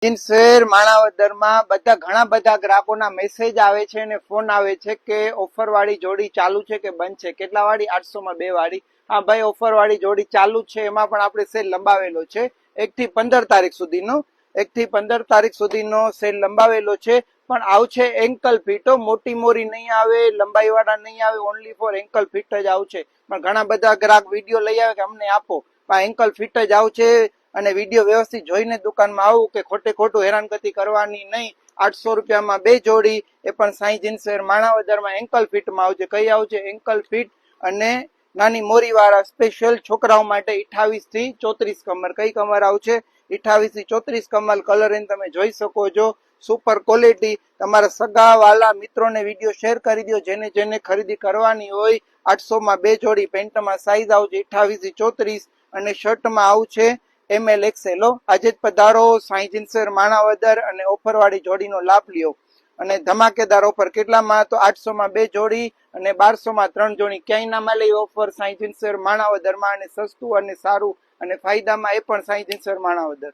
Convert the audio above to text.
શહેર માણાવદરમાં ઘણા બધા ગ્રાહકોના મેસેજ આવે છે અને ફોન આવે છે કે ઓફર વાળી જોડી ચાલુ છે કે બંધ છે. કેટલા વાળી? 800 માં 2 વાળી. હા ભાઈ, ઓફર વાળી જોડી ચાલુ છે. એમાં પણ આપણે સેલ લંબાવેલો છે 1 થી 15 તારીખ સુધીનો. 1 થી 15 તારીખ સુધીનો સેલ લંબાવેલો છે. પણ આવશે એન્કલ ફીટો, મોટી મોરી નહીં આવે, લંબાઈ વાળા નહીં આવે, ઓનલી ફોર એન્કલ ફીટ જ આવશે. પણ ઘણા બધા ગ્રાહક વિડીયો લઈ આવે કે અમને આપો, પણ એન્કલ ફીટ જ આવશે. અને વિડીયો વ્યવસ્થિત જોઈને દુકાનમાં આવું કે ખોટું હેરાનગતિ કરવાની નહીં. 800 રૂપિયામાં 2 જોડી, એ પણ સાઈ જીન્સ વેર માણાવદરમાં એન્કલ ફીટમાં આવશે. કઈ આવશે? એન્કલ ફીટ અને નાની મોરી વાળા સ્પેશિયલ છોકરાઓ માટે 28 થી 34 કમર. કઈ કમર આવશે? 28 થી 34 કમર. કલર તમે જોઈ શકો છો, સુપર ક્વોલિટી. તમારા સગા વાલા મિત્રોને વિડીયો શેર કરી દો. જેને ખરીદી કરવાની હોય. 800 માં 2 જોડી. પેન્ટમાં સાઈઝ આવશે 28 થી 34 અને શર્ટમાં આવશે ML XL. આજે જ પધારો સાઈ જીન્સ વેર માણાવદર અને ઓફર વાળી જોડીનો લાભ લ્યો. અને ધમાકેદાર ઓફર કેટલામાં? તો 800 માં 2 જોડી અને 1200 માં 3 જોડી. ક્યાંય ના મળે ઓફર સાઈ જીન્સ વેર માણાવદરમાં. અને સસ્તું અને સારું અને ફાયદામાં એ પણ સાઈ જીન્સ વેર માણાવદર.